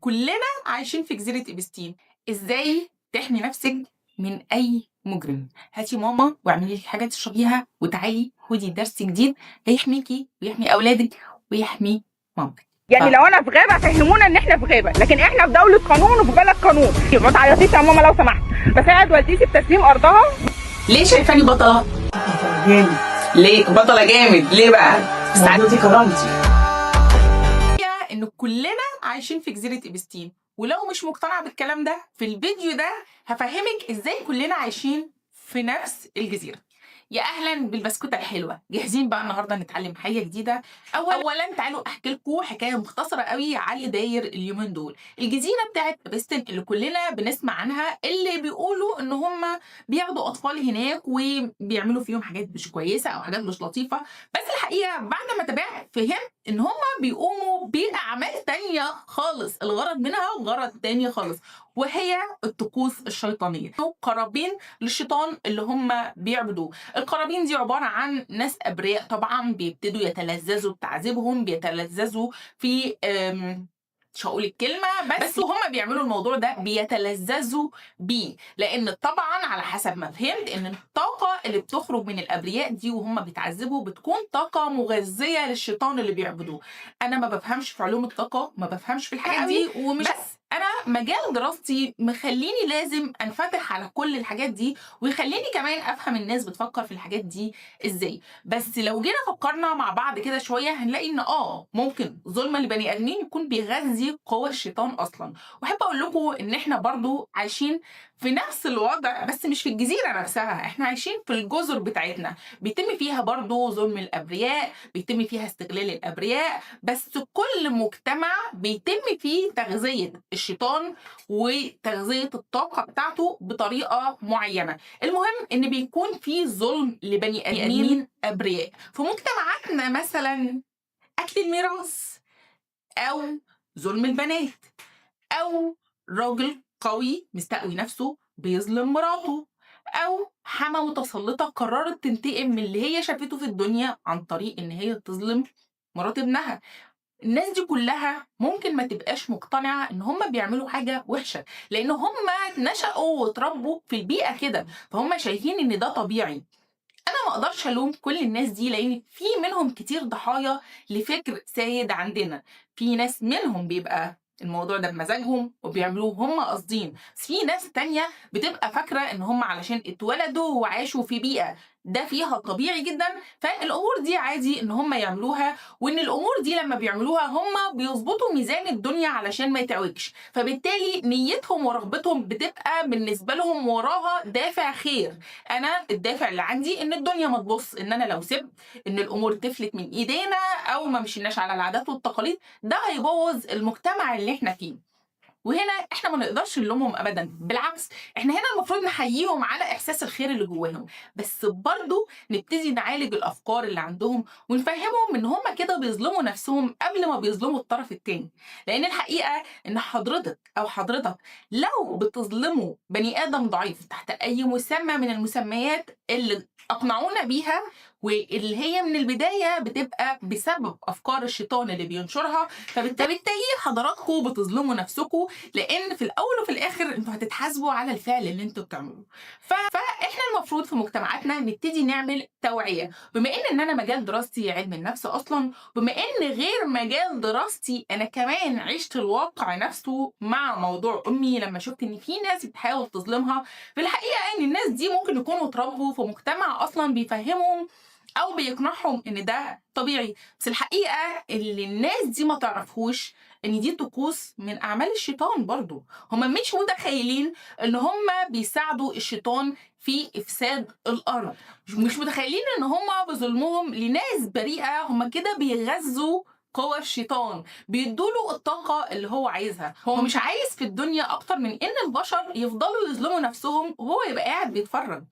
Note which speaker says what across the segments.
Speaker 1: كلنا عايشين في جزيرة إبستين. إزاي تحمي نفسك من أي مجرم؟ هاتي ماما واعملي لك حاجة تشربيها وتعالي خدي درس جديد هيحميكي ويحمي أولادك ويحمي مامتك.
Speaker 2: يعني لو انا في غابه فهمونا ان احنا في غابه، لكن احنا في دوله قانون وفي بلد قانون. ما تعيطيش يا ماما لو سمحت، بساعد والدتي في تسليم ارضها.
Speaker 1: ليه شايفاني بطلة؟
Speaker 3: جامد.
Speaker 1: ليه بطلة جامد؟ ليه بقى؟
Speaker 3: دي كرامتي.
Speaker 1: إن كلنا عايشين في جزيرة إبستين، ولو مش مقتنع بالكلام ده في الفيديو ده هفهمك إزاي كلنا عايشين في نفس الجزيرة. يا أهلا بالبسكوتة الحلوة، جاهزين بقى النهاردة نتعلم حاجة جديدة؟ أولا تعالوا أحكي لكم حكاية مختصرة قوي على اللي داير اليومين دول. الجزيرة بتاعت إبستين اللي كلنا بنسمع عنها، اللي بيقولوا إن هم بياخدوا أطفال هناك وبيعملوا فيهم حاجات مش كويسة أو حاجات مش لطيفة، بس الحقيقة بعد ما تابعت فهمت إن هم بيقوموا بأعمال تانية خالص، الغرض منها غرض تاني خالص، وهي الطقوس الشيطانية أو قرابين للشيطان اللي هم بيعبدوه. القرابين دي عبارة عن ناس أبرياء طبعا بيبتدوا يتلذذوا بتعذيبهم، بيتلذذوا في مش هقول الكلمة بس وهم بيعملوا الموضوع ده بيتلذذوا بيه، لأن طبعا على حسب ما فهمت إن الطاقة اللي بتخرج من الأبرياء دي وهم بيتعذبوا بتكون طاقة مغذية للشيطان اللي بيعبدوه. أنا ما بفهمش في علوم الطاقة، ما بفهمش في الحاجات دي، ومش بس أنا مجال دراستي مخليني لازم أنفتح على كل الحاجات دي، ويخليني كمان أفهم الناس بتفكر في الحاجات دي إزاي. بس لو جينا فكرنا مع بعض كده شوية هنلاقي إن ممكن ظلم البني آدمين يكون بيغذي قوى الشيطان أصلا. وأحب أقول لكم إن إحنا برضو عايشين في نفس الوضع، بس مش في الجزيرة نفسها، إحنا عايشين في الجزر بتاعتنا بيتم فيها برضو ظلم الأبرياء، بيتم فيها استغلال الأبرياء، بس كل مجتمع بيتم فيه تغذية الشيطان وتغذية الطاقة بتاعته بطريقة معينة. المهم إن بيكون في ظلم لبني آدمين أبرياء. في مجتمعاتنا مثلا أكل الميراث، أو ظلم البنات، أو راجل قوي مستقوي نفسه بيظلم مراته، أو حما متسلطة قررت تنتقم من اللي هي شافته في الدنيا عن طريق إن هي تظلم مرات ابنها. الناس دي كلها ممكن ما تبقاش مقتنعة إن هم بيعملوا حاجة وحشة، لأن هم نشأوا واتربوا في البيئة كده، فهم شايفين إن ده طبيعي. أنا ما أقدرش ألوم كل الناس دي، لأن في منهم كتير ضحايا لفكر سائد عندنا. في ناس منهم بيبقى الموضوع ده بمزاجهم وبيعملوه هم قاصدين، بس في ناس تانية بتبقى فاكرة إن هم علشان اتولدوا وعاشوا في بيئة ده فيها طبيعي جدا، فالأمور دي عادي إن هم يعملوها، وإن الأمور دي لما بيعملوها هم بيظبطوا ميزان الدنيا علشان ما يتعوجش، فبالتالي نيتهم ورغبتهم بتبقى بالنسبة لهم وراها دافع خير. انا الدافع اللي عندي ان الدنيا ما تبص، ان انا لو سبت ان الامور تفلت من ايدينا او ما مشيناش على العادات والتقاليد ده هيبوظ المجتمع اللي احنا فيه. وهنا احنا ما نقدرش نلومهم ابدا، بالعكس احنا هنا المفروض نحييهم على احساس الخير اللي جواهم، بس برضو نبتدي نعالج الافكار اللي عندهم ونفهمهم ان هم كده بيظلموا نفسهم قبل ما بيظلموا الطرف التاني. لان الحقيقه ان حضرتك او حضرتك لو بتظلموا بني ادم ضعيف تحت اي مسمى من المسميات اللي اقنعونا بيها، واللي هي من البدايه بتبقى بسبب افكار الشيطان اللي بينشرها، فبالتالي حضراتكم بتظلموا نفسكم، لان في الاول وفي الاخر انتوا هتتحاسبوا على الفعل اللي انتوا بتعملوه. فاحنا المفروض في مجتمعاتنا نبتدي نعمل توعيه، بما ان انا مجال دراستي علم النفس اصلا، بما ان غير مجال دراستي انا كمان عشت الواقع نفسه مع موضوع امي لما شفت ان في ناس بتحاول تظلمها. في الحقيقه ان الناس دي ممكن يكونوا اتربوا في مجتمع اصلا بيفهمهم او بيقنعهم ان ده طبيعي، بس الحقيقه اللي الناس دي ما تعرفوش ان دي طقوس من اعمال الشيطان برضو. هم مش متخيلين ان هم بيساعدوا الشيطان في افساد الارض، مش متخيلين ان هم بظلمهم لناس بريئه هم كده بيغذوا قوى الشيطان، بيدوله الطاقة اللي هو عايزها. هو مش عايز في الدنيا أكتر من إن البشر يفضلوا يظلموا نفسهم وهو يبقى قاعد بيتفرج.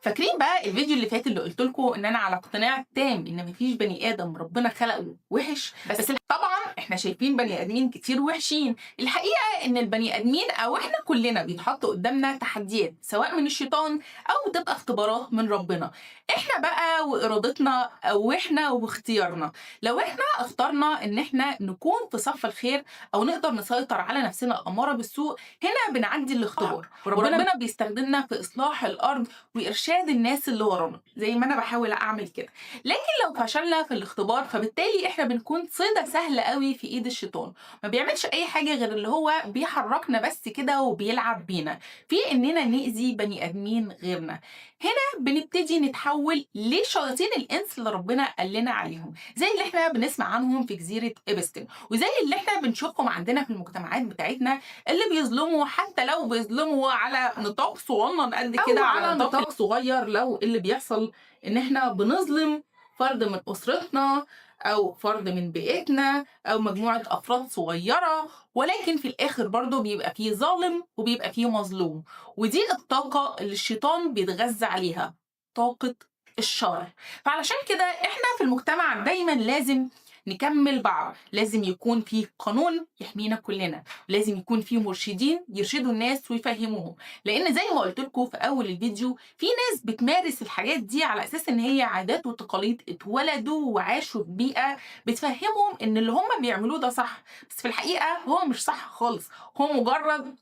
Speaker 1: فاكرين بقى الفيديو اللي فات اللي قلت لكم ان انا على اقتناع تام ان مفيش بني ادم ربنا خلقه وحش، بس طبعا احنا شايفين بني ادمين كتير وحشين. الحقيقه ان البني ادمين او احنا كلنا بيتحط قدامنا تحديات، سواء من الشيطان او بتبقى اختبارات من ربنا، احنا بقى وارادتنا او احنا واختيارنا. لو احنا اخترنا ان احنا نكون في صف الخير او نقدر نسيطر على نفسنا الاماره بالسوء، هنا بنعدي الاختبار، وربنا بيستخدمنا في اصلاح الارض وارشاد الناس اللي ورانا، زي ما انا بحاول اعمل كده. لكن لو فشلنا في الاختبار، فبالتالي احنا بنكون صيدة سهلة قوي في ايد الشيطان، ما بيعملش اي حاجة غير اللي هو بيحركنا بس كده وبيلعب بينا في اننا نأذي بني ادمين غيرنا. هنا بنبتدي نتحول لشياطين الانس اللي ربنا قال لنا عليهم، زي اللي احنا بنسمع عنهم في جزيرة إبستن، وزي اللي احنا بنشوفهم عندنا في المجتمعات بتاعتنا، اللي بيظلموا حتى لو بيظلموا على نطاق صغنن قد كده، على نطاق صغير. لو اللي بيحصل ان احنا بنظلم فرد من أسرتنا أو فرد من بيئتنا أو مجموعة أفراد صغيرة، ولكن في الآخر برضو بيبقى فيه ظالم وبيبقى فيه مظلوم، ودي الطاقة اللي الشيطان بيتغذى عليها، طاقة الشر. فعلشان كده احنا في المجتمع دايما لازم نكمل بعض، لازم يكون في قانون يحمينا كلنا، لازم يكون في مرشدين يرشدوا الناس ويفهموهم، لان زي ما قلت لكم في اول الفيديو، في ناس بتمارس الحاجات دي على اساس ان هي عادات وتقاليد، اتولدوا وعاشوا في بيئه بتفهمهم ان اللي هم بيعملوه ده صح، بس في الحقيقه هو مش صح خالص، هو مجرد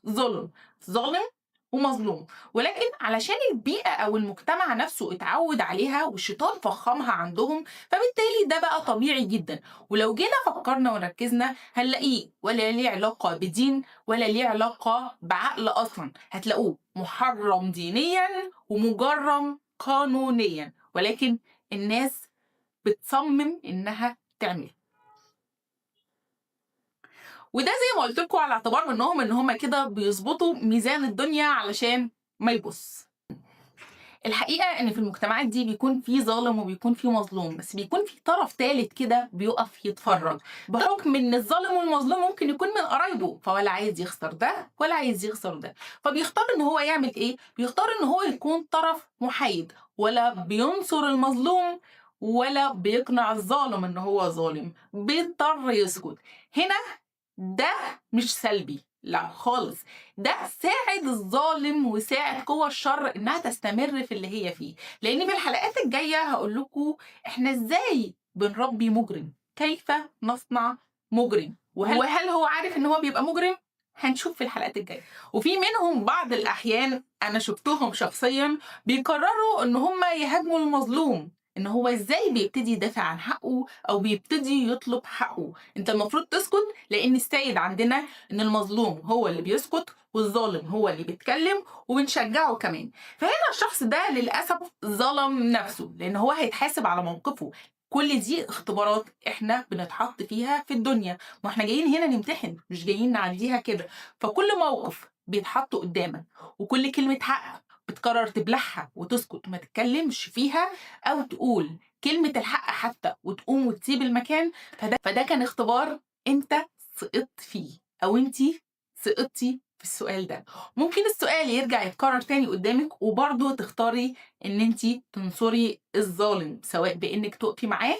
Speaker 1: ظالم ومظلوم. ولكن علشان البيئة أو المجتمع نفسه اتعود عليها والشيطان فخمها عندهم، فبالتالي ده بقى طبيعي جدا. ولو جينا فكرنا وركزنا هنلاقيه ولا ليه علاقة بدين ولا ليه علاقة بعقل أصلا، هتلاقوه محرم دينيا ومجرم قانونيا، ولكن الناس بتصمم إنها تعمل. وده زي ما قلت لكم على اعتبار منهم ان هم كده بيظبطوا ميزان الدنيا علشان ما يبص. الحقيقه ان في المجتمعات دي بيكون في ظالم وبيكون في مظلوم، بس بيكون في طرف ثالث كده بيقف يتفرج، بحكم ان الظالم والمظلوم ممكن يكون من قرايبه، فولا عايز يخسر ده ولا عايز يخسر ده، فبيختار ان هو يعمل ايه؟ بيختار ان هو يكون طرف محايد، ولا بينصر المظلوم ولا بيقنع الظالم ان هو ظالم، بيضطر يسكت. هنا ده مش سلبي، لا خالص، ده ساعد الظالم وساعد قوى الشر انها تستمر في اللي هي فيه. لان في الحلقات الجايه هقول لكم احنا ازاي بنربي مجرم، كيف نصنع مجرم، وهل هو عارف ان هو بيبقى مجرم؟ هنشوف في الحلقات الجايه. وفي منهم بعض الاحيان انا شفتهم شخصيا بيقرروا ان هم يهاجموا المظلوم، ان هو ازاي بيبتدي يدافع عن حقه او بيبتدي يطلب حقه. انت المفروض تسكت، لان السائد عندنا ان المظلوم هو اللي بيسكت والظالم هو اللي بيتكلم، وبنشجعه كمان. فهنا الشخص ده للاسف ظلم نفسه، لان هو هيتحاسب على موقفه. كل دي اختبارات احنا بنتحط فيها في الدنيا، ما احنا جايين هنا نمتحن، مش جايين نعديها كده. فكل موقف بيتحط قدامك وكل كلمة حق بتقرر تبلعها وتسكت وما تتكلمش فيها، او تقول كلمة الحق حتى وتقوم وتسيب المكان، فده كان اختبار انت سقطت فيه، او انتي سقطتي في السؤال ده. ممكن السؤال يرجع يتكرر تاني قدامك، وبرضه تختاري ان انتي تنصري الظالم، سواء بانك تقفي معاه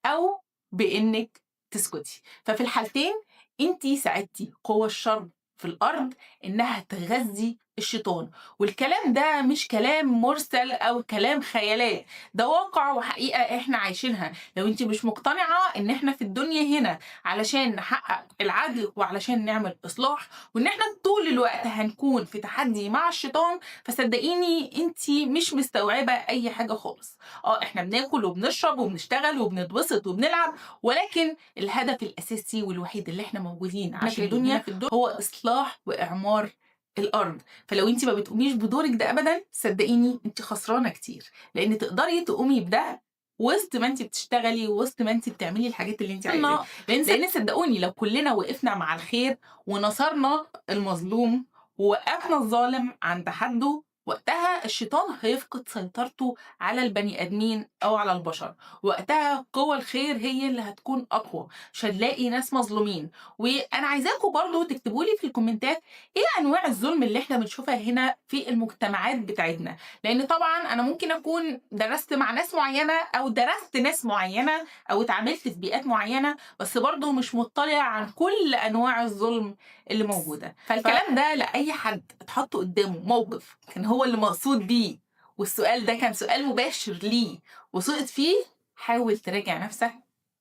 Speaker 1: او بانك تسكتي. ففي الحالتين انتي ساعدتي قوى الشر في الارض انها تغذي الشيطان. والكلام ده مش كلام مرسل او كلام خيالات، ده واقع وحقيقه احنا عايشينها. لو انت مش مقتنعه ان احنا في الدنيا هنا علشان نحقق العدل وعلشان نعمل اصلاح، وان احنا طول الوقت هنكون في تحدي مع الشيطان، فصدقيني انت مش مستوعبه اي حاجه خالص. احنا بناكل وبنشرب وبنشتغل وبنتبسط وبنلعب، ولكن الهدف الاساسي والوحيد اللي احنا موجودين عشان في الدنيا هو اصلاح واعمار الارض. فلو انت ما بتقوميش بدورك ده ابدا، صدقيني انت خسرانه كتير، لان تقدري تقومي بده وسط ما انت بتشتغلي ووسط ما انت بتعملي الحاجات اللي انت عايزاها. لان صدقوني لو كلنا وقفنا مع الخير ونصرنا المظلوم ووقفنا الظالم عند حده، وقتها الشيطان هيفقد سيطرته على البني ادمين او على البشر. وقتها قوى الخير هي اللي هتكون اقوى، مش هنلاقي ناس مظلومين. وانا عايزاكم برضو تكتبوا لي في الكومنتات ايه انواع الظلم اللي احنا بنشوفها هنا في المجتمعات بتاعتنا، لان طبعا انا ممكن اكون درست مع ناس معينه او درست ناس معينه او اتعاملت في بيئات معينه، بس برضو مش مطلع عن كل انواع الظلم اللي موجوده. فالكلام ده لاي حد اتحط قدامه موقف كان هو اللي مقصود بيه، والسؤال ده كان سؤال مباشر ليه وسقط فيه، حاول تراجع نفسك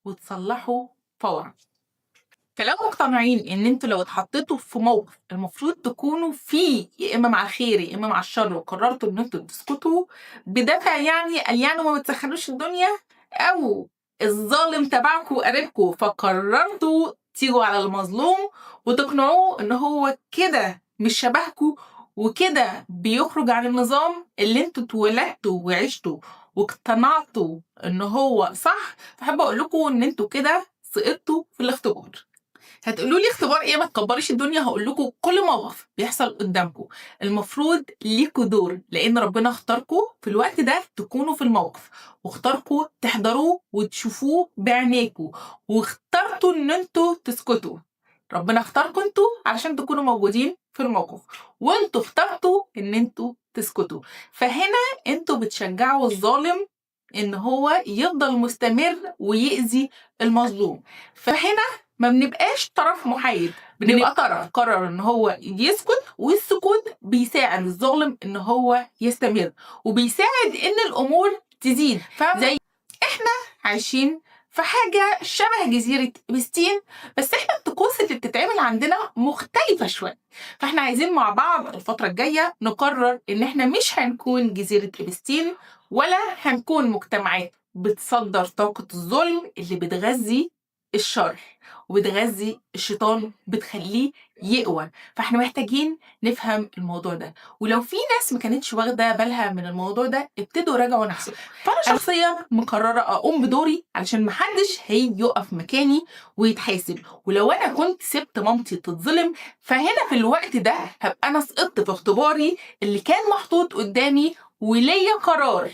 Speaker 1: وتصلحه فورا. فلو مقتنعين ان انتوا لو اتحطيتوا في موقف المفروض تكونوا فيه يا اما مع الخير يا اما مع الشر، وقررتوا ان انتوا تسكتوا بدافع يعني ما بتسخنوش الدنيا، او الظالم تبعكم قريبكم فقررتوا تيجوا على المظلوم وتقنعوه ان هو كده مش شبهكم وكده بيخرج عن النظام اللي انتوا اتولدتوا وعشتوا واقتنعتوا ان هو صح، فحب اقول لكم ان انتوا كده سقطتوا في الاختبار. هتقولوا لي اختبار ايه؟ ما تكبريش الدنيا. هقول لكم كل موقف بيحصل قدامكم المفروض ليكوا دور، لان ربنا اختاركم في الوقت ده تكونوا في الموقف، واختاركم تحضروه وتشوفوه بعينيكوا، واخترتوا ان انتوا تسكتوا. ربنا اختاركم انتوا علشان تكونوا موجودين في الموقف، وانتوا اخترتوا ان انتوا تسكتوا. فهنا انتوا بتشجعوا الظالم ان هو يفضل مستمر ويأذي المظلوم. فهنا ما بنبقاش طرف محايد، بنبقى طرف قرر ان هو يسكت، والسكوت بيساعد الظالم ان هو يستمر وبيساعد ان الامور تزيد. زي احنا عايشين في حاجة شبه جزيرة إبستين، بس احنا الطقوس اللي بتتعمل عندنا مختلفة شوية. فاحنا عايزين مع بعض الفترة الجاية نقرر ان احنا مش هنكون جزيرة إبستين، ولا هنكون مجتمعات بتصدر طاقة الظلم اللي بتغذي الشر وبتغذي الشيطان، بتخليه يقوى. فاحنا محتاجين نفهم الموضوع ده، ولو في ناس ما كانتش واخده بالها من الموضوع ده ابتدوا راجعوا نفسهم. فانا شخصيا مقرره اقوم بدوري علشان محدش هيقف مكاني ويتحاسب. ولو انا كنت سبت مامتي تتظلم، فهنا في الوقت ده هبقى انا سقطت في اختباري اللي كان محطوط قدامي، وليا قرار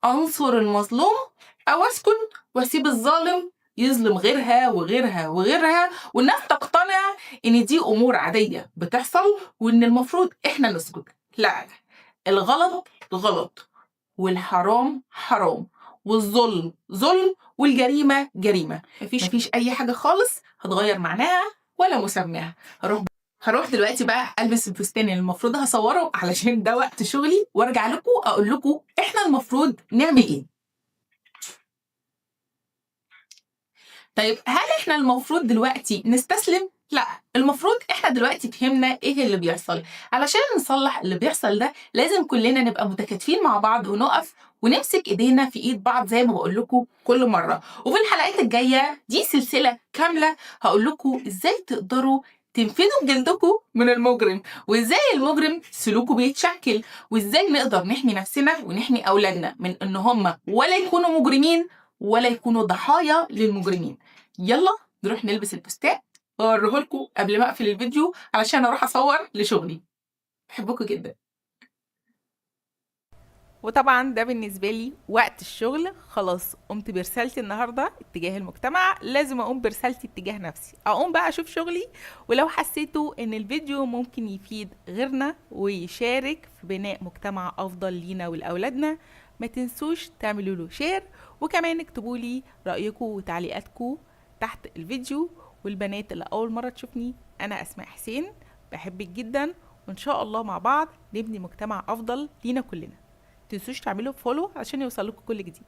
Speaker 1: انصر المظلوم او اسكت واسيب الظالم يظلم غيرها وغيرها وغيرها، والناس تقتنع ان دي امور عاديه بتحصل وان المفروض احنا نسكت. لا، الغلط غلط، والحرام حرام، والظلم ظلم، والجريمه جريمه. مفيش اي حاجه خالص هتغير معناها ولا مسماها. هروح دلوقتي بقى البس الفستان اللي المفروض هصوره علشان ده وقت شغلي، وارجع لكم اقول لكم احنا المفروض نعمل ايه. طيب هل احنا المفروض دلوقتي نستسلم؟ لا، المفروض احنا دلوقتي فهمنا ايه اللي بيحصل. علشان نصلح اللي بيحصل ده لازم كلنا نبقى متكاتفين مع بعض ونقف ونمسك ايدينا في ايد بعض زي ما بقول لكم كل مره. وفي الحلقات الجايه دي سلسله كامله هقول لكم ازاي تقدروا تنفذوا جلدكم من المجرم، وازاي المجرم سلوكه بيتشكل، وازاي نقدر نحمي نفسنا ونحمي اولادنا من ان هم ولا يكونوا مجرمين ولا يكونوا ضحايا للمجرمين. يلا نروح نلبس الفستان واوريه لكم قبل ما اقفل الفيديو علشان اروح اصور لشغلي. بحبكم جدا.
Speaker 2: وطبعا ده بالنسبة لي وقت الشغل. خلاص قمت برسالتي النهاردة اتجاه المجتمع، لازم اقوم برسالتي اتجاه نفسي، اقوم بقى اشوف شغلي. ولو حسيتوا ان الفيديو ممكن يفيد غيرنا ويشارك في بناء مجتمع افضل لينا ولأولادنا، ما تنسوش تعملوا له شير، وكمان اكتبوا لي رأيكم وتعليقاتكم تحت الفيديو. والبنات اللي اول مرة تشوفني، انا اسماء حسين، بحبك جدا، وان شاء الله مع بعض نبني مجتمع افضل لينا كلنا. تنسوش تعملوا فولو عشان يوصلكوا كل جديد.